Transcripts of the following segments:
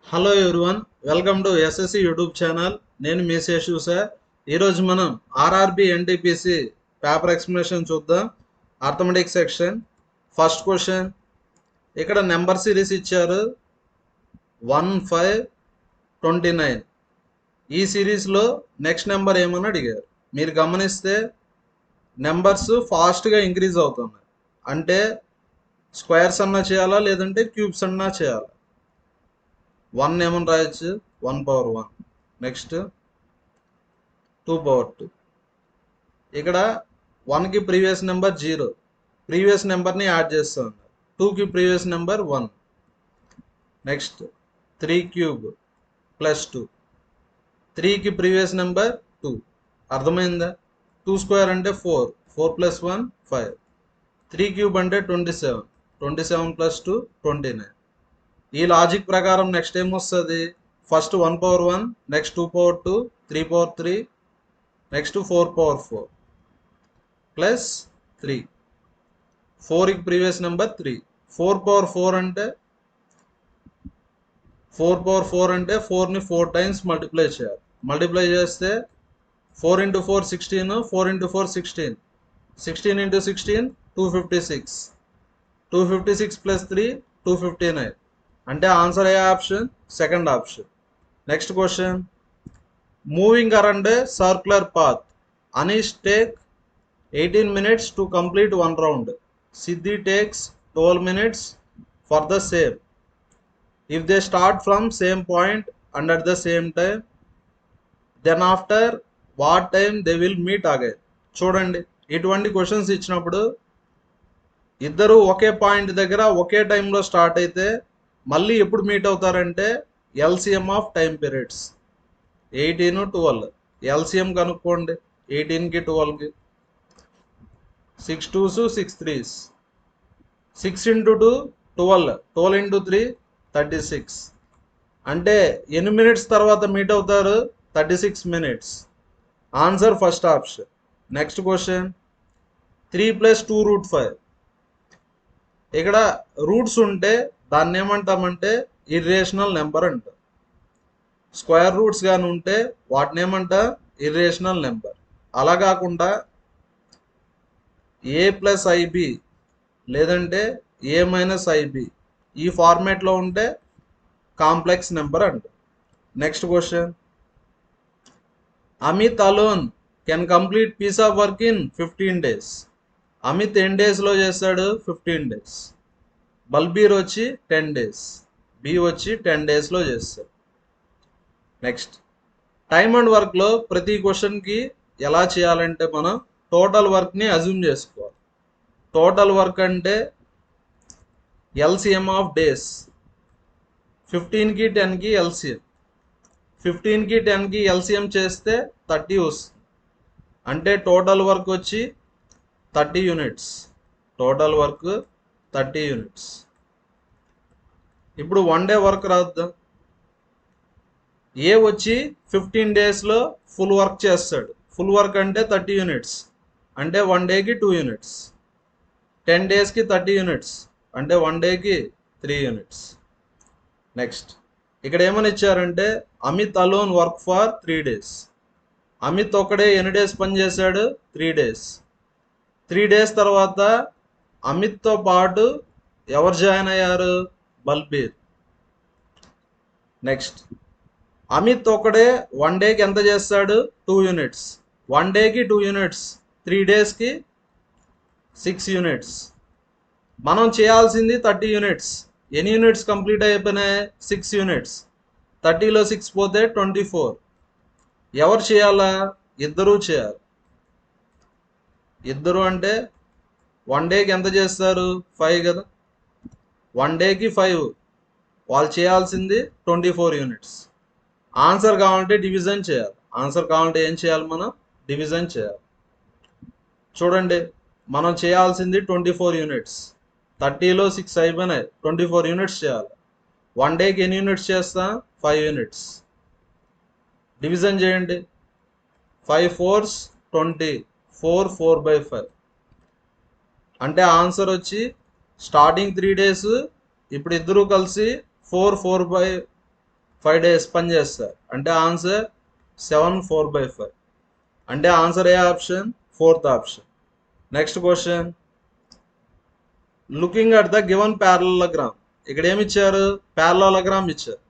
Hello everyone, welcome to SSC YouTube channel. నేను మీ Seshu sir. ఈరోజు మనం ఆర్ఆర్బి ఎన్టీపీసీ పేపర్ ఎక్స్ప్లెనేషన్ చూద్దాం. Arithmetic section. ఫస్ట్ క్వశ్చన్, ఇక్కడ number series ఇచ్చారు 1529. ఈ సిరీస్లో నెక్స్ట్ నెంబర్ ఏమని అడిగారు. మీరు గమనిస్తే నెంబర్స్ ఫాస్ట్గా ఇంక్రీజ్ అవుతున్నాయి. అంటే స్క్వేర్స్ అన్నా చేయాలా, లేదంటే క్యూబ్స్ అన్నా చేయాలా. 1 ఏమని రాయొచ్చు, 1/1. నెక్స్ట్ 2/2. ఇక్కడ 1కి ప్రీవియస్ నెంబర్ 0, ప్రీవియస్ నెంబర్ని యాడ్ చేస్తాం. 2కి ప్రీవియస్ నెంబర్ 1. నెక్స్ట్ 3³ + 2. 3కి ప్రీవియస్ నెంబర్ 2. అర్థమైందా? 2² అంటే 4, 4 + 1 5. 3³ అంటే 27, 27 + 2 29. ఈ లాజిక్ ప్రకారం నెక్స్ట్ ఏమొస్తుంది, ఫస్ట్ 1/1, నెక్స్ట్ 2/2, 3/3, నెక్స్ట్ 4/4 ప్లస్ 3. 4కి ప్రీవియస్ నెంబర్ 3. 4/4 అంటే 4ని 4 టైమ్స్ మల్టిప్లై చేయాలి. మల్టిప్లై చేస్తే 4 × 4 16, 4 × 4 16, 16 × 16 256, 256 + 3 259. అంటే ఆన్సర్ ఏ option, second option. Next question, moving around a circular path, Anish take 18 minutes to complete one round. Siddhi takes 12 minutes for the same. If they start from same point and at the same time, then after what time they will meet again. చూడండి, ఇటువంటి questions ఇచ్చినప్పుడు ఇద్దరు ఒకే point దగ్గర ఒకే టైంలో start అయితే మళ్ళీ ఎప్పుడు meet అవుతారంటే LCM of time periods. 18, 12 LCM కనుక్కోండి. 18కి 12కి 6 2s 6 3s, 6 × 2 12, 12 × 3 36. అంటే ఎన్ని మినిట్స్ తర్వాత మీట్ అవుతారు, 36 minutes. Answer first option. Next question, 3 + 2√5. ఇక్కడ రూట్స్ ఉంటే దాన్ని ఏమంటామంటే ఇర్రేషనల్ నెంబర్ అంట. స్క్వేర్ రూట్స్ కానీ ఉంటే వాటిని ఏమంట, ఇర్రేషనల్ నెంబర్. అలా కాకుండా a + ib లేదంటే a - ib ఈ ఫార్మేట్లో ఉంటే కాంప్లెక్స్ నెంబర్ అంట. Next question, Amit alone can complete piece of work in 15 days. Amit ఎన్ని డేస్లో చేస్తాడు, 15 days. బల్బీర్ వచ్చి 10 days, బి వచ్చి 10 daysలో చేస్తారు. నెక్స్ట్, టైమ్ అండ్ వర్క్లో ప్రతి క్వశ్చన్కి ఎలా చేయాలంటే మనం టోటల్ వర్క్ని అజ్యూమ్ చేసుకోవాలి. టోటల్ వర్క్ అంటే ఎల్సిఎం ఆఫ్ డేస్. 15కి 10కి ఎల్సిఎం, 15కి 10కి ఎల్సిఎం చేస్తే 30 వస్తుంది. అంటే టోటల్ వర్క్ వచ్చి 30 యూనిట్స్. Total work 30 units. ఇప్పుడు 1 డే వర్క్ రాద్దాం. ఏ వచ్చి 15 డేస్లో ఫుల్ వర్క్ చేస్తాడు. ఫుల్ వర్క్ అంటే 30 యూనిట్స్, అంటే 1 డేకి 2 యూనిట్స్. 10 డేస్కి 30 యూనిట్స్, అంటే 1 డేకి 3 యూనిట్స్. నెక్స్ట్, ఇక్కడ ఏమని ఇచ్చారంటే Amit alone work for 3 days. Amit ఒకడే ఎన్ని డేస్ పని చేశాడు, 3 days. 3 days తర్వాత అమిత్తో పాటు ఎవరు జాయిన్ అయ్యారు, బల్బీర్. నెక్స్ట్, అమిత్ ఒకడే 1 డేకి ఎంత చేస్తాడు, 2 యూనిట్స్. 1 డేకి 2 యూనిట్స్, 3 డేస్కి 6 యూనిట్స్. మనం చేయాల్సింది 30 యూనిట్స్. ఎన్ని యూనిట్స్ కంప్లీట్ అయిపోయినాయి, 6 యూనిట్స్. 30లో 6 పోతే 24. ఎవరు చేయాలా, ఇద్దరూ చేయాలి. ఇద్దరు అంటే 1 డేకి ఎంత చేస్తారు, 5 కదా. 1 డేకి 5, వాళ్ళు చేయాల్సింది 24 యూనిట్స్. ఆన్సర్ కావాలంటే డివిజన్ చేయాలి. ఆన్సర్ కావాలంటే ఏం చేయాలి, మనం డివిజన్ చేయాలి. చూడండి, మనం చేయాల్సింది 24 యూనిట్స్. 30లో 6 అయిపోయినాయి, 24 యూనిట్స్ చేయాలి. 1 డేకి ఎన్ని యూనిట్స్ చేస్తాం, 5 యూనిట్స్. డివిజన్ చేయండి. 5 4s 20, 4 4/5. అంటే ఆన్సర్ వచ్చి స్టార్టింగ్ 3 days, ఇప్పుడు ఇద్దరు కలిసి 4 4/5 5 days పని చేస్తారు. అంటే ఆన్సర్ 7 4/5. అంటే ఆన్సర్ ఏ option? Fourth option. Next question, looking at the given parallelogram. ఇక్కడ ఏమి ఇచ్చారు? ప్యారలలోగ్రామ్ ఇచ్చారు.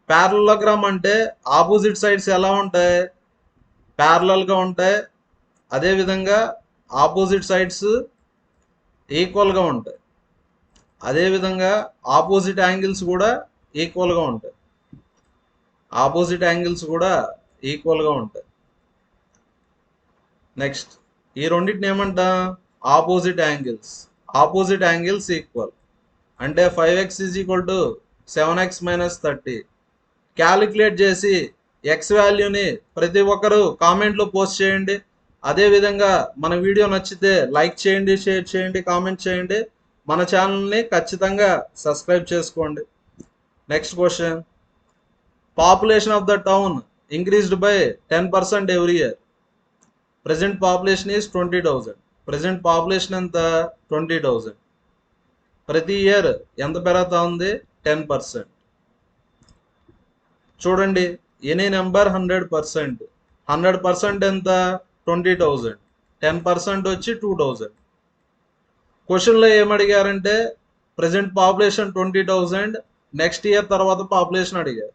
ప్యారలలోగ్రామ్ అంటే ఆపోజిట్ సైడ్స్ ఎలా ఉంటాయి? ప్యారలల్గా ఉంటాయి. అదేవిధంగా ఆపోజిట్ సైడ్స్ ఈక్వల్గా ఉంటాయి. అదేవిధంగా ఆపోజిట్ యాంగిల్స్ కూడా ఈక్వల్గా ఉంటాయి. ఆపోజిట్ యాంగిల్స్ కూడా ఈక్వల్గా ఉంటాయి. నెక్స్ట్, ఈ రెండింటిని ఏమంటా? Opposite angles. Opposite angles equal. అంటే 5x = 7x - 30. క్యాలిక్యులేట్ చేసి ఎక్స్ వాల్యూని ప్రతి ఒక్కరు కామెంట్లో పోస్ట్ చేయండి. అదేవిధంగా మన వీడియో నచ్చితే లైక్ చేయండి, షేర్ చేయండి, కామెంట్ చేయండి. మన ఛానల్ని ఖచ్చితంగా సబ్స్క్రైబ్ చేసుకోండి. Next question, population of the town increased by 10% every year. Present population is 20,000. Present population ఎంత? 20,000. ప్రతి ఇయర్ ఎంత పెరుగుతా ఉంది? 10%. చూడండి, ఎనీ నెంబర్ 100%. 100% ఎంత? 20,000. 10% వచ్చి 2,000. క్వశ్చన్లో ఏమడిగారంటే ప్రజెంట్ పాపులేషన్ 20,000, నెక్స్ట్ ఇయర్ తర్వాత పాపులేషన్ అడిగారు.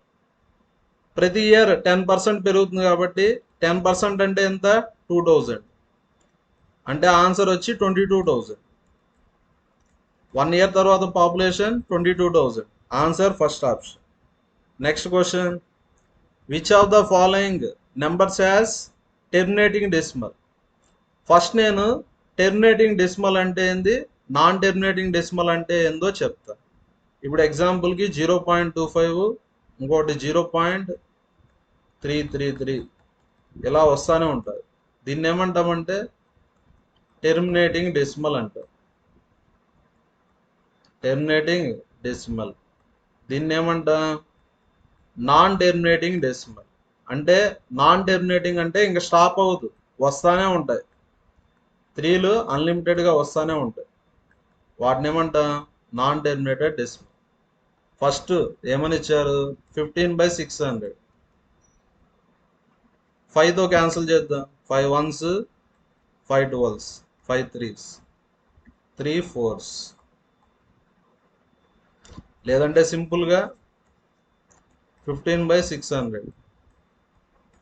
ప్రతి ఇయర్ 10% పెరుగుతుంది కాబట్టి 10% అంటే ఎంత? 2,000. అంటే ఆన్సర్ వచ్చి 22,000. 1 ఇయర్ తర్వాత population 22,000. Answer first option. Next question, which of the following numbers has terminating decimal. First నేను టెర్మినేటింగ్ డెసిమల్ అంటే ఏంది, నాన్ టెర్మినేటింగ్ డెసిమల్ అంటే ఏందో చెప్తా. ఇప్పుడు ఎగ్జాంపుల్కి 0.25, ఇంకోటి 0.333 ఇలా వస్తూనే ఉంటుంది. దీన్ని ఏమంటామంటే టెర్మినేటింగ్ డెసిమల్ అంటారు. Terminating decimal. దీన్ని ఏమంటాం? Non terminating decimal. అంటే నాన్ టెర్మినేటింగ్ అంటే ఇంకా స్టాప్ అవ్వదు, వస్తూనే ఉంటాయి. 3లు అన్లిమిటెడ్గా వస్తూనే ఉంటాయి. వాటిని ఏమంటాం? Non terminated decimal. ఫస్ట్ ఏమని ఇచ్చారు? 15/600. 5తో క్యాన్సిల్ చేద్దాం. 5 1s, 5 12s, 5 3s, 3 4s. లేదంటే సింపుల్గా 15/600.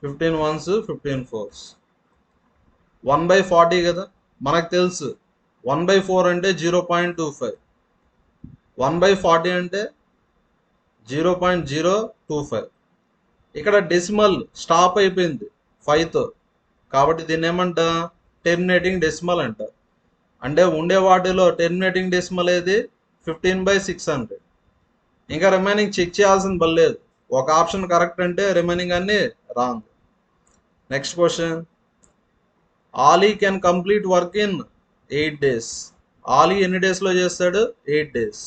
15 1s, 15 4s. 1/40 కదా మనకు తెలుసు. 1/4 అంటే 0.25. 1/40 అంటే 0.025. ఇక్కడ డెసిమల్ స్టాప్ అయిపోయింది 5తో, కాబట్టి దీన్ని ఏమంటా? టెర్మినేటింగ్ డెసిమల్ అంటారు. అంటే ఉండే వాటిలో టెర్మినేటింగ్ డెసిమల్ ఏది? 15/600. ఇంకా రిమైనింగ్ చెక్ చేయాల్సిన పర్లేదు. ఒక ఆప్షన్ కరెక్ట్ అంటే రిమైనింగ్ అన్ని wrong. Next question, Ali can complete work in 8 days. Ali ఎన్ని డేస్లో చేస్తాడు? 8 days.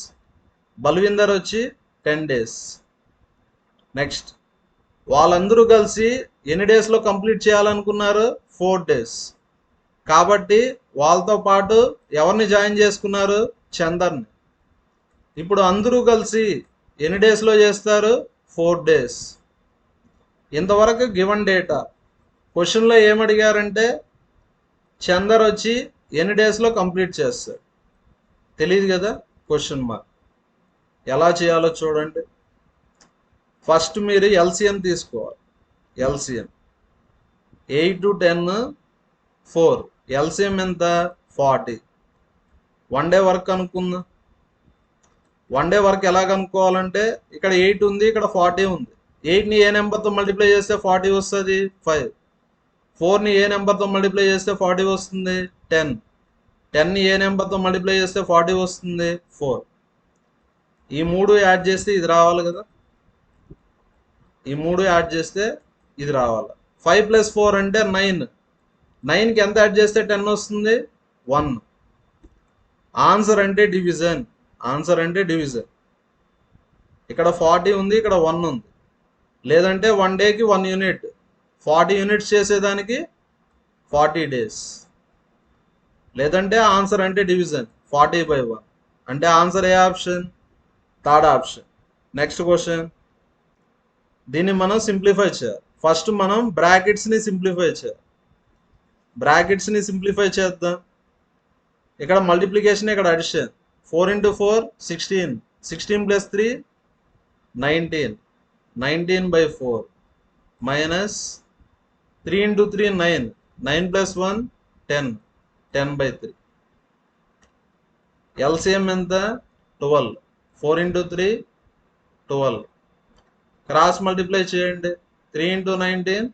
బల్విందర్ వచ్చి 10 days. నెక్స్ట్, వాళ్ళందరూ కలిసి ఎన్ని డేస్లో కంప్లీట్ చేయాలనుకున్నారు? 4 days. కాబట్టి వాళ్ళతో పాటు ఎవరిని జాయిన్ చేసుకున్నారు? చందర్ని. ఇప్పుడు అందరూ కలిసి ఎన్ని డేస్లో చేస్తారు? 4 days. ఇంతవరకు గివన్ డేటా. క్వశ్చన్లో ఏమడిగారంటే చందర్ వచ్చి ఎన్ని డేస్లో కంప్లీట్ చేస్తాడు? తెలియదు కదా, క్వశ్చన్ మార్క్. ఎలా చేయాలో చూడండి. ఫస్ట్ మీరు ఎల్సిఎం తీసుకోవాలి. LCM 8 to 10 4. ఎల్సిఎం ఎంత? 40. 1 day వర్క్ అనుకుందాం. 1 day వర్క్ ఎలా కనుక్కోవాలంటే ఇక్కడ 8 ఉంది, ఇక్కడ 40 ఉంది. 8ని ఏ నెంబర్తో మల్టిప్లై చేస్తే 40 వస్తుంది? 5. 4ని ఏ నెంబర్తో మల్టిప్లై చేస్తే 40 వస్తుంది? 10. 10ని ఏ నెంబర్తో మల్టిప్లై చేస్తే 40 వస్తుంది? 4. ఈ 3 యాడ్ చేస్తే ఇది రావాలి కదా. ఈ 3 యాడ్ చేస్తే ఇది రావాలి. 5 + 4 అంటే 9. 9కి ఎంత యాడ్ చేస్తే 10 వస్తుంది? 1. ఆన్సర్ అంటే డివిజన్. ఆన్సర్ అంటే డివిజన్. ఇక్కడ 40 ఉంది, ఇక్కడ 1 ఉంది. లేదంటే 1 డేకి 1 యూనిట్. 40 యూనిట్స్ చేసేదానికి 40 days. లేదంటే ఆన్సర్ అంటే డివిజన్ 40/1. అంటే ఆన్సర్ ఏ option? Third option. Next question, దీన్ని మనం సింప్లిఫై చేయాలి. ఫస్ట్ మనం బ్రాకెట్స్ని సింప్లిఫై చేయాలి. బ్రాకెట్స్ని సింప్లిఫై చేద్దాం. ఇక్కడ మల్టిప్లికేషన్, ఇక్కడ అడిషన్. 4 × 4 16, 16 + 3 19, 19/4 minus 3 × 3 9, 9 + 1 10, 10/3. LCM ఎంత? 12. 4 × 3 12. క్రాస్ మల్టిప్లై చేయండి. 3 × 19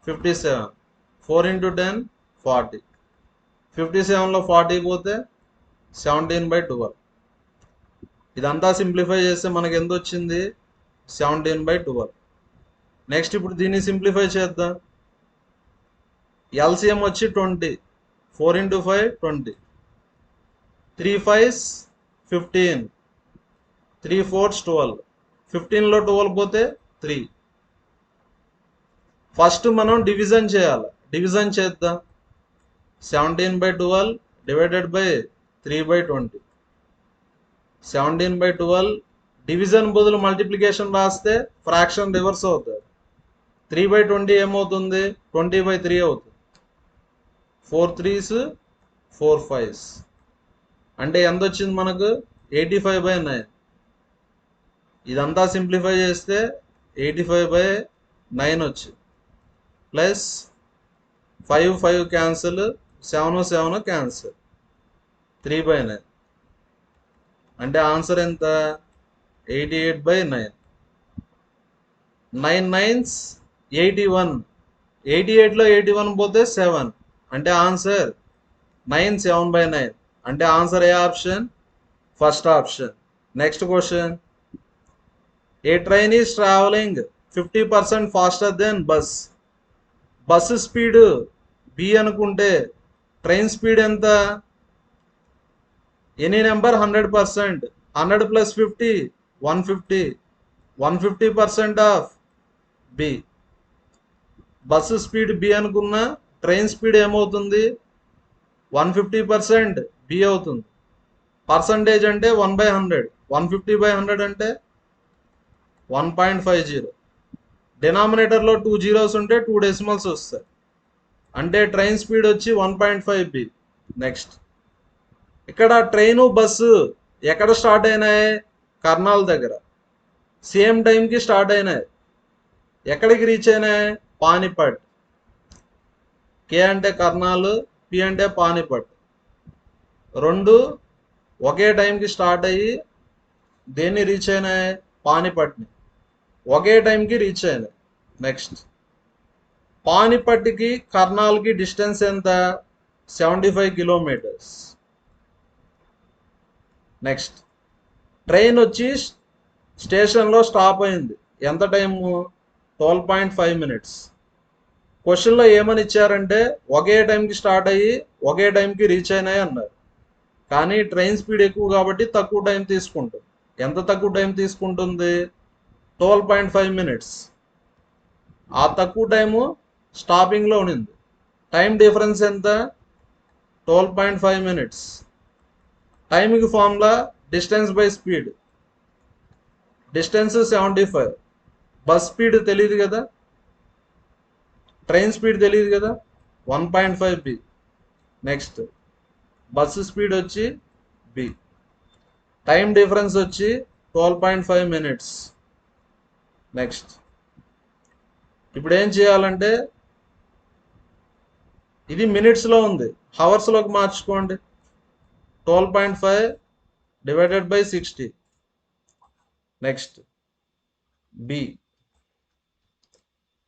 57, 4 × 10 40. 57లో 40 పోతే 17/12. ఇదంతా సింప్లిఫై చేస్తే మనకి ఎంత వచ్చింది? 17/12. నెక్స్ట్ ఇప్పుడు దీన్ని సింప్లిఫై చేద్దాం. LCM వచ్చి 20. 4 × 5 20. 3 5s 15, 3 4s 12. 15లో 12 పోతే 3. ఫస్ట్ మనం డివిజన్ చేయాలి. డివిజన్ చేద్దాం. 17/12 డివైడెడ్ బై 3/20. 17/12 డివిజన్ బదులు మల్టిప్లికేషన్ రాస్తే ఫ్రాక్షన్ రివర్స్ అవుతుంది. 3/20 ఏమవుతుంది? 20/3 అవుతుంది. 4 3s 4 5s అంటే ఎంత వచ్చింది మనకు? 85/9. ఇదంతా సింప్లిఫై చేస్తే 85/9 వచ్చింది. Plus 5 5 cancel, 7 7 cancel, 3/9. అంటే ఆన్సర్ ఎంత? 88/9. 9 9s 81. 88లో 81 పోతే 7. అంటే ఆన్సర్ 9 7/9. అంటే ఆన్సర్ ఏ option? First option. Next question. A train is travelling 50% faster than bus. Bus speed B అనుకుంటే ట్రైన్ స్పీడ్ ఎంత? Any number 100%. 100 + 50 150. 150% of B. Bus speed B అనుకున్న train speed ఏమవుతుంది? 150% బి అవుతుంది. పర్సంటేజ్ అంటే 1/100. 150/100 అంటే 1.50. డినామినేటర్లో 2 zeros ఉంటే 2 decimals వస్తాయి. అంటే ట్రైన్ స్పీడ్ వచ్చి 1.5 బి. నెక్స్ట్ ఇక్కడ ట్రైను బస్సు ఎక్కడ స్టార్ట్ అయినాయి? కర్నాల్ దగ్గర. సేమ్ టైంకి స్టార్ట్ అయినాయి. ఎక్కడికి రీచ్ అయినాయి? పానిపట్. కే అంటే కర్నాల్, పి అంటే పానిపట్. రెండు ఒకే టైంకి స్టార్ట్ అయ్యి దేన్ని రీచ్ అయినాయి? పానిపట్ని. ఒకే టైంకి రీచ్ అయినాయి. నెక్స్ట్ పానిపట్కి కర్నాల్కి డిస్టెన్స్ ఎంత? 75 కిలోమీటర్స్. నెక్స్ట్ ట్రైన్ వచ్చి స్టేషన్లో స్టాప్ అయింది. ఎంత టైము? 12.5 minutes. క్వశ్చన్లో ఏమని ఇచ్చారంటే ఒకే టైంకి స్టార్ట్ అయ్యి ఒకే టైంకి రీచ్ అయినాయి అన్నారు. కానీ ట్రైన్ స్పీడ్ ఎక్కువ కాబట్టి తక్కువ టైం తీసుకుంటుంది. ఎంత తక్కువ టైం తీసుకుంటుంది? 12.5 minutes. ఆ తక్కువ టైము స్టాపింగ్లో ఉన్నింది. టైం డిఫరెన్స్ ఎంత? 12.5 minutes. టైంకి formula distance by speed. Distance 75. Bus speed తెలియదు కదా, ట్రైన్ స్పీడ్ తెలియదు కదా, 1.5 బి. నెక్స్ట్ బస్సు స్పీడ్ వచ్చి బి. టైం డిఫరెన్స్ వచ్చి 12.5 minutes. నెక్స్ట్ ఇప్పుడు ఏం చేయాలంటే ఇది మినిట్స్లో ఉంది, హవర్స్లోకి మార్చుకోండి. 12.5 divided by 60. Next B.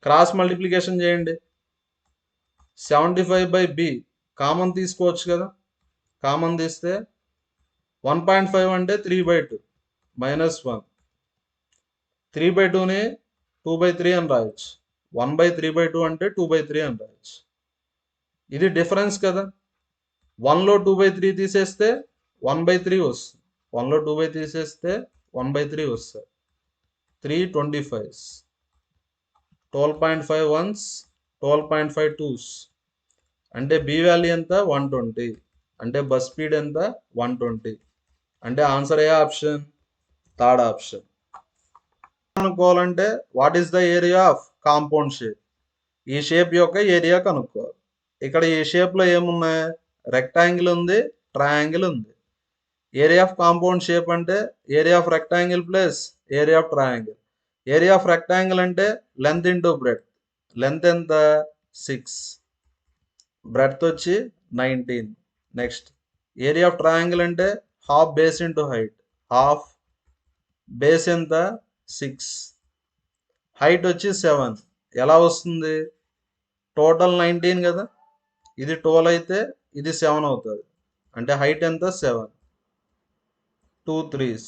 Cross multiplication చేయండి. 75/b కామన్ తీసుకోవచ్చు కదా. కామన్ తీస్తే 1.5 అంటే 3/2 -1. 3/2ని 2/3 అని రాయొచ్చు. 1/3/2 అంటే 2/3 అని రాయొచ్చు. ఇది డిఫరెన్స్ కదా. 1లో 2/3 తీసేస్తే 1/3 వస్తుంది. 1లో 2/3 తీసేస్తే 1/3 వస్తుంది. 3 25s. 12.5 ones, 12.5 twos. అంటే బి వాల్యూ ఎంత? 120. అంటే బస్ స్పీడ్ ఎంత? 120. అంటే ఆన్సర్ ఏ ఆప్షన్? Third option. కనుక్కోవాలంటే what is the area of compound shape, ఈ షేప్ యొక్క ఏరియా కనుక్కోవాలి. ఇక్కడ ఈ షేప్లో ఏమున్నాయి, రెక్టాంగిల్ ఉంది, ట్రయాంగిల్ ఉంది. ఏరియా ఆఫ్ కాంపౌండ్ షేప్ అంటే area of rectangle plus area of triangle. Area of rectangle అంటే లెంత్ ఇంటూ బ్రెడ్త్. లెంత్ ఎంత 6, బ్రెడ్త్ వచ్చి 19. నెక్స్ట్ ఏరియా ఆఫ్ ట్రయాంగిల్ అంటే half base into height. Half base ఎంత 6, height వచ్చి 7. ఎలా వస్తుంది, టోటల్ 19 కదా, ఇది 12 అయితే ఇది 7 అవుతుంది. అంటే హైట్ ఎంత 7, 2 3s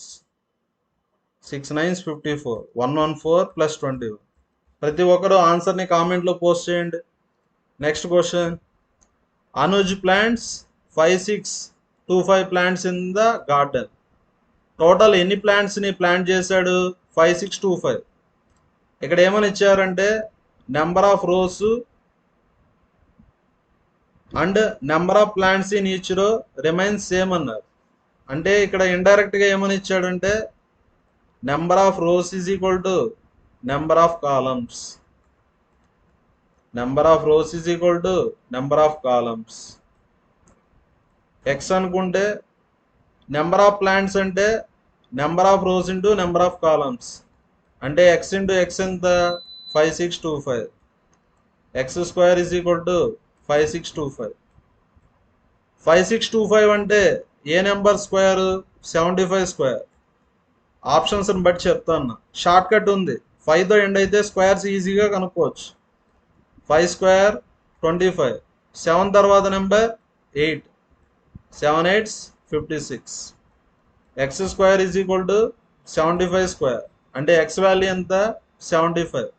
6 9s 54, 114 ప్లస్ 21. ప్రతి ఒక్కరు ఆన్సర్ని కామెంట్లో పోస్ట్ చేయండి. Next question, Anuj plants 5625 plants in the garden. Total ఎన్ని ప్లాంట్స్ని ప్లాంట్ చేశాడు, 5625. ఇక్కడ ఏమని ఇచ్చారంటే number of rows and number of plants in each row remains same అన్నారు. అంటే ఇక్కడ ఇండైరెక్ట్గా ఏమని ఇచ్చాడంటే number of rose is equal to number of columns. Number of rose is equal to number of columns. X అనుకుంటే number of plants అంటే number of rose into number of columns. అంటే X into X ఎంత 5625. X square is equal to 5625. 5625 అంటే ఏ number square, 75 square. ఆప్షన్స్ని బట్టి చెప్తాను. Short cut ఉంది, 5తో end అయితే squares ఈజీగా కనుక్కోవచ్చు. 5 స్క్వేర్ 25, 7 తర్వాత number 8, 7 8s 56. X square is equal to 75 square. అంటే ఎక్స్ వాల్యూ ఎంత 75.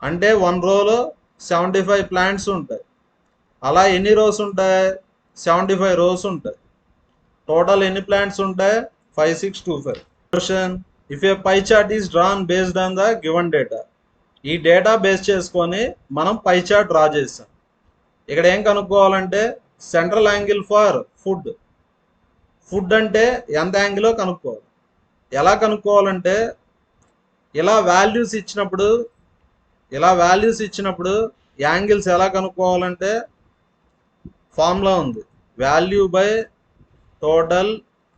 అంటే 1 రోలో 75 ప్లాంట్స్ ఉంటాయి. అలా ఎన్ని రోస్ ఉంటాయి, 75 రోస్ ఉంటాయి. టోటల్ ఎన్ని ప్లాంట్స్ ఉంటాయి, 5625. Question, if a pie chart is drawn based on the given data. ఈ డేటా బేస్ చేసుకొని మనం పై చార్ట్ డ్రా చేసాం. ఇక్కడ ఏం కనుక్కోవాలంటే central angle for food. Food అంటే ఎంత యాంగిలో కనుక్కోవాలి. ఎలా కనుక్కోవాలంటే ఇలా వాల్యూస్ ఇచ్చినప్పుడు యాంగిల్స్ ఎలా కనుక్కోవాలంటే ఫార్ములా ఉంది, value by total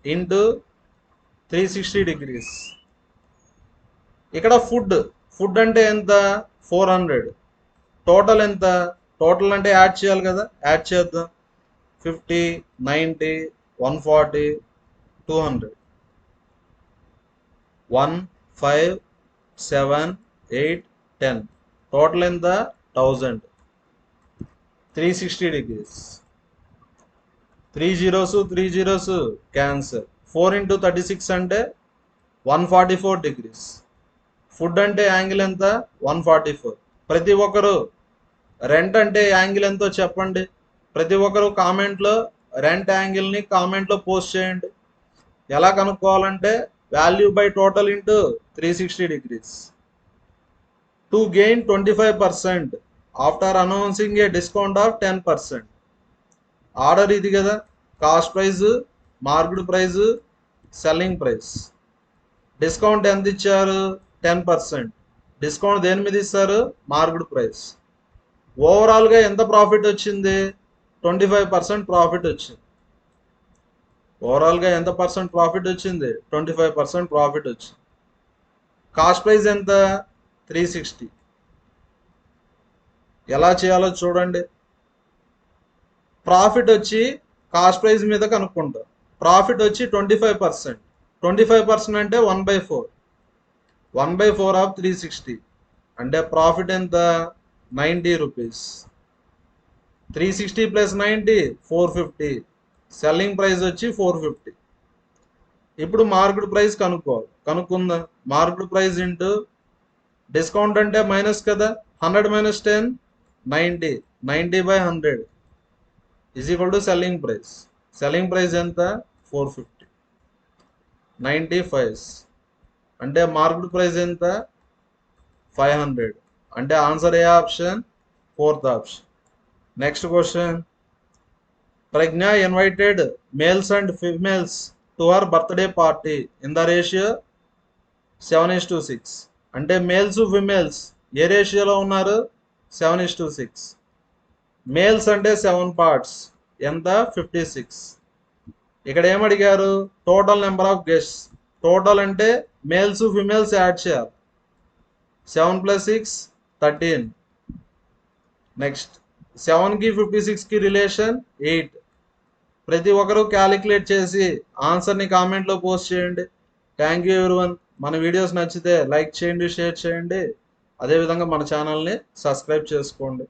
into 360 degrees. ఇక్కడ ఫుడ్ అంటే ఎంత 400. టోటల్ ఎంత, టోటల్ అంటే యాడ్ చేయాలి కదా, యాడ్ చేద్దాం. 50 90 140 200 1 5 7 8 10. టోటల్ ఎంత 1000. 360 degrees. 3 zeros cancer. 4 into 36 అంటే 144 degrees. ఫుడ్ అంటే యాంగిల్ ఎంత 144. ప్రతి ఒక్కరు రెంట్ అంటే యాంగిల్ ఎంతో చెప్పండి. ప్రతి ఒక్కరు కామెంట్లో రెంట్ యాంగిల్ని కామెంట్లో పోస్ట్ చేయండి. ఎలా కనుక్కోవాలంటే value by total into 360 degrees. To gain 25% after announcing a discount of 10%. Order ఇది కదా, cost price, marked price, selling price. Discount ఎంత ఇచ్చారు 10%. డిస్కౌంట్ దేని మీద ఇస్తారు, మార్క్డ్ ప్రైస్. ఓవరాల్గా ఎంత ప్రాఫిట్ వచ్చింది, 25% ప్రాఫిట్ వచ్చింది. ఓవరాల్గా ఎంత పర్సెంట్ ప్రాఫిట్ వచ్చింది, 25% ప్రాఫిట్ వచ్చింది. కాస్ట్ ప్రైస్ ఎంత 360. ఎలా చేయాలో చూడండి. ప్రాఫిట్ వచ్చి కాస్ట్ ప్రైస్ మీద కనుక్కుంటాం. ప్రాఫిట్ వచ్చి 25%. 25% అంటే 1/4. 1/4 ఆఫ్ 360 అంటే ప్రాఫిట్ ఎంత 90 రూపీస్. 360 ప్లస్ 90 450. సెల్లింగ్ ప్రైస్ వచ్చి 450. ఇప్పుడు మార్కెట్ ప్రైస్ కనుక్కుందాం. మార్కెట్ ప్రైస్ ఇంటూ డిస్కౌంట్ అంటే మైనస్ కదా, 100 minus 10 90. 90/100 is equal to selling price. Selling price ఎంత 450. 95 అంటే మార్కెట్ ప్రైస్ ఎంత 500. అంటే ఆన్సర్ ఏ option, 4th option. Next question, Pragya invited males and females to our birthday party in the ratio 7:6. అంటే males females ఏ రేషియోలో ఉన్నారు? 7:6. మేల్స్ అంటే 7 పార్ట్స్, ఎంత? 56. ఇక్కడ ఏమడిగారు? Total number of guests. Total అంటే మేల్స్ ఫిమేల్స్ యాడ్ చేయాలి. 7 + 6 13. నెక్స్ట్ 7కి 56కి రిలేషన్ 8. ప్రతి ఒక్కరూ క్యాలిక్యులేట్ చేసి ఆన్సర్ని కామెంట్లో పోస్ట్ చేయండి. Thank you everyone. మన వీడియోస్ నచ్చితే లైక్ చేయండి, షేర్ చేయండి. అదేవిధంగా మన ఛానల్ని సబ్స్క్రైబ్ చేసుకోండి.